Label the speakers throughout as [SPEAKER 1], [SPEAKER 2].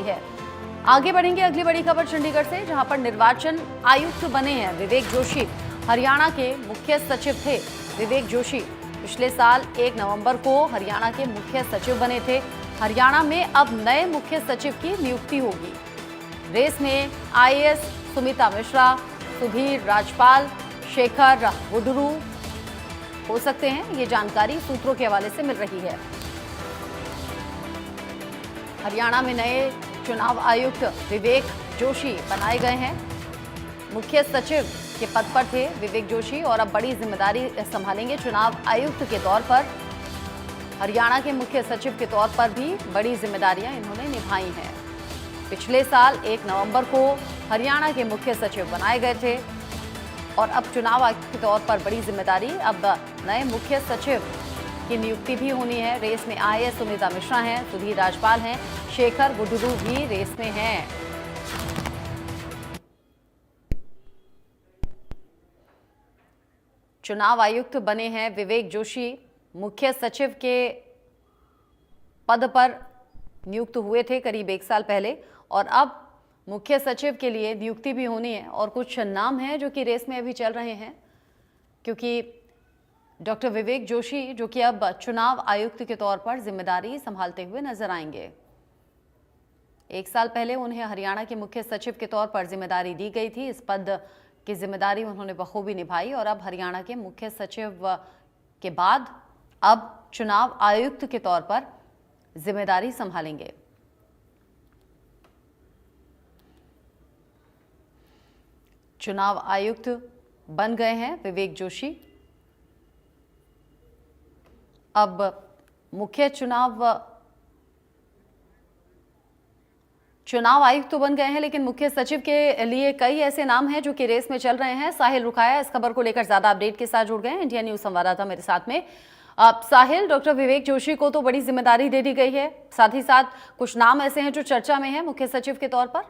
[SPEAKER 1] है। आगे बढ़ेंगे अगली बड़ी खबर चंडीगढ़ से, जहां पर निर्वाचन आयुक्त बने हैं विवेक जोशी। हरियाणा के मुख्य सचिव थे विवेक जोशी। पिछले साल 1 नवंबर को हरियाणा के मुख्य सचिव बने थे। हरियाणा में अब नए मुख्य सचिव की नियुक्ति होगी। रेस में आईएएस सुमिता मिश्रा, सुधीर राजपाल, शेखर गुडरू हो सकते हैं। ये जानकारी सूत्रों के हवाले से मिल रही है। हरियाणा में नए चुनाव आयुक्त विवेक जोशी बनाए गए हैं। मुख्य सचिव के पद पर थे विवेक जोशी और अब बड़ी जिम्मेदारी संभालेंगे चुनाव आयुक्त के तौर पर। हरियाणा के मुख्य सचिव के तौर पर भी बड़ी जिम्मेदारियां इन्होंने निभाई हैं। पिछले साल 1 नवंबर को हरियाणा के मुख्य सचिव बनाए गए थे और अब चुनाव आयुक्त के तौर पर बड़ी जिम्मेदारी। अब नए मुख्य सचिव की नियुक्ति भी होनी है। रेस में आईएएस सुमिता मिश्रा हैं, सुधीर राजपाल हैं, शेखर गुडरू भी रेस में हैं। चुनाव आयुक्त बने हैं विवेक जोशी। मुख्य सचिव के पद पर नियुक्त हुए थे करीब 1 साल पहले और अब मुख्य सचिव के लिए नियुक्ति भी होनी है। और कुछ नाम हैं जो कि रेस में अभी चल रहे हैं, क्योंकि डॉक्टर विवेक जोशी जो कि अब चुनाव आयुक्त के तौर पर जिम्मेदारी संभालते हुए नजर आएंगे। 1 साल पहले उन्हें हरियाणा के मुख्य सचिव के तौर पर जिम्मेदारी दी गई थी। इस पद की जिम्मेदारी उन्होंने बखूबी निभाई और अब हरियाणा के मुख्य सचिव के बाद अब चुनाव आयुक्त के तौर पर जिम्मेदारी संभालेंगे। चुनाव आयुक्त बन गए हैं विवेक जोशी। अब मुख्य चुनाव आयुक्त तो बन गए हैं, लेकिन मुख्य सचिव के लिए कई ऐसे नाम हैं जो कि रेस में चल रहे हैं। साहिल रुखाया इस खबर को लेकर ज्यादा अपडेट के साथ जुड़ गए हैं। इंडिया न्यूज संवाददाता मेरे साथ में। साहिल, डॉक्टर विवेक जोशी को तो बड़ी जिम्मेदारी दे दी गई है, साथ ही साथ कुछ नाम ऐसे हैं जो चर्चा में है मुख्य सचिव के तौर पर।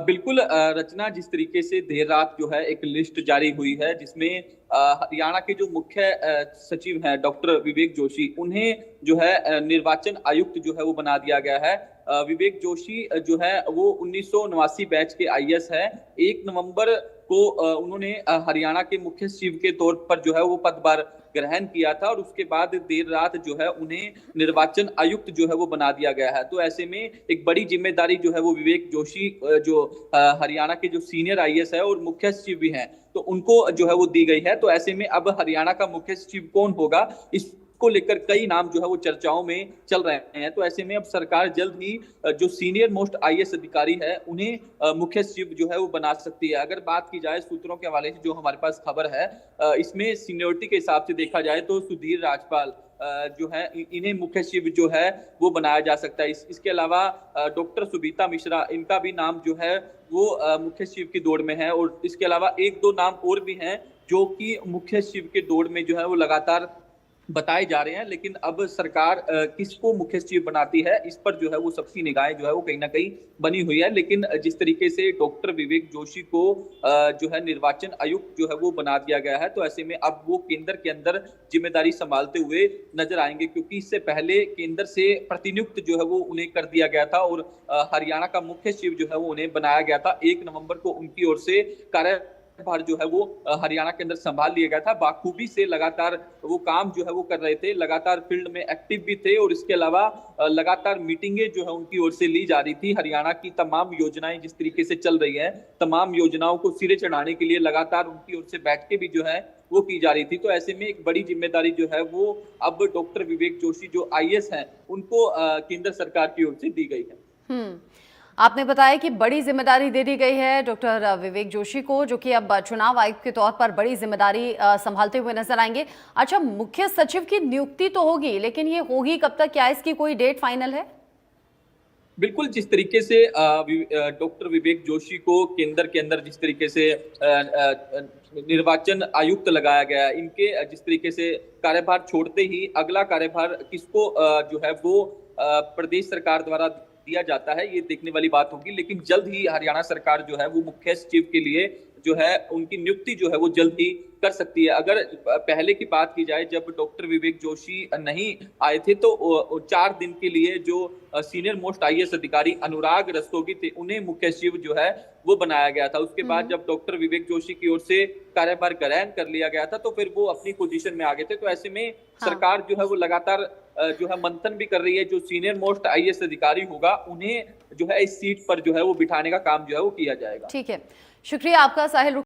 [SPEAKER 2] बिल्कुल रचना, जिस तरीके से देर रात जो है एक लिस्ट जारी हुई है जिसमें हरियाणा के जो मुख्य सचिव हैं डॉक्टर विवेक जोशी, उन्हें जो है निर्वाचन आयुक्त जो है वो बना दिया गया है। विवेक जोशी जो है वो 1989 बैच के आईएएस है। 1 नवंबर को उन्होंने हरियाणा के मुख्य सचिव के तौर पर जो है वो पदभार ग्रहण किया था और उसके बाद देर रात जो है उन्हें निर्वाचन आयुक्त जो है वो बना दिया गया है। तो ऐसे में एक बड़ी जिम्मेदारी जो है वो विवेक जोशी जो हरियाणा के जो सीनियर आईएएस है और मुख्य सचिव भी हैं, तो उनको जो है वो दी गई है। तो ऐसे में अब हरियाणा का मुख्य सचिव कौन होगा, इस को लेकर कई नाम जो है वो चर्चाओं में चल रहे हैं। तो ऐसे में अब सरकार जल्द ही जो सीनियर मोस्ट आईएएस अधिकारी है उन्हें मुख्य सचिव जो है वो बना सकती है। अगर बात की जाए सूत्रों के हवाले से जो हमारे पास खबर है, इसमें सीनियरिटी के हिसाब से देखा जाए तो सुधीर राजपाल जो है इन्हें मुख्य सचिव जो है वो बनाया जा सकता है। इसके अलावा डॉक्टर सुमिता मिश्रा, इनका भी नाम जो है वो मुख्य सचिव की दौड़ में है। और इसके अलावा 1-2 नाम और भी हैं जो कि मुख्य सचिव के दौड़ में जो है वो लगातार बताए जा रहे हैं। लेकिन अब सरकार किसको मुख्य सचिव बनाती है, इस पर जो है वो सबकी निगाहें जो है वो कहीं ना कहीं बनी हुई है। लेकिन जिस तरीके से डॉक्टर विवेक जोशी को जो है निर्वाचन आयुक्त जो है वो बना दिया गया है, तो ऐसे में अब वो केंद्र के अंदर जिम्मेदारी संभालते हुए नजर आएंगे, क्योंकि इससे पहले केंद्र से प्रतिनियुक्त जो है वो उन्हें कर दिया गया था और हरियाणा का मुख्य सचिव जो है वो उन्हें बनाया गया था। 1 नवंबर को उनकी ओर से कार्यभार जो है वो हरियाणा के अंदर संभाल लिया गया था। बाखूबी से लगातार वो काम जो है वो कर रहे थे, लगातार फील्ड में एक्टिव भी थे और इसके अलावा लगातार मीटिंगें जो है उनकी ओर से ली जा रही थी। हरियाणा की तमाम योजनाएं जिस तरीके से चल रही हैं, तमाम योजनाओं को सिरे चढ़ाने के लिए लगातार उनकी ओर से बैठकें भी जो है वो की जा रही थी। तो ऐसे में एक बड़ी जिम्मेदारी जो है वो अब डॉक्टर विवेक जोशी जो आईएएस हैं उनको केंद्र सरकार की ओर से दी गई है।
[SPEAKER 1] आपने बताया कि बड़ी जिम्मेदारी दे दी गई है डॉक्टर विवेक जोशी को, जो कि अब चुनाव आयुक्त के तौर पर बड़ी जिम्मेदारी संभालते हुए नजर आएंगे। अच्छा, मुख्य सचिव की नियुक्ति तो होगी, लेकिन ये होगी कब तक, क्या इसकी कोई डेट फाइनल है?
[SPEAKER 2] बिल्कुल, जिस तरीके से डॉक्टर विवेक जोशी को केंद्र के अंदर जिस तरीके से निर्वाचन आयुक्त लगाया गया, इनके जिस तरीके से कार्यभार छोड़ते ही अगला कार्यभार किसको जो है वो प्रदेश सरकार द्वारा दिया जाता है, ये देखने वाली बात होगी। लेकिन जल्द ही हरियाणा सरकार जो है वो मुख्य सचिव के लिए जो है उनकी नियुक्ति जो है वो जल्द ही कर सकती है। अगर पहले की बात की जाए, जब डॉक्टर विवेक जोशी नहीं आए थे तो 4 दिन के लिए जो सीनियर मोस्ट आईएएस अधिकारी अनुराग रस्तोगी थे, उन्हें मुख्य सचिव जो है वो बनाया गया था। उसके बाद जब डॉक्टर विवेक जोशी की ओर से कार्यभार ग्रहण कर लिया गया था तो फिर वो अपनी पोजीशन में आ गए थे। तो ऐसे में सरकार जो है वो लगातार जो है मंथन भी कर रही है। जो सीनियर मोस्ट आईएएस अधिकारी होगा उन्हें जो है इस सीट पर जो है वो बिठाने का काम जो है वो किया जाएगा।
[SPEAKER 1] ठीक है, शुक्रिया आपका साहिल।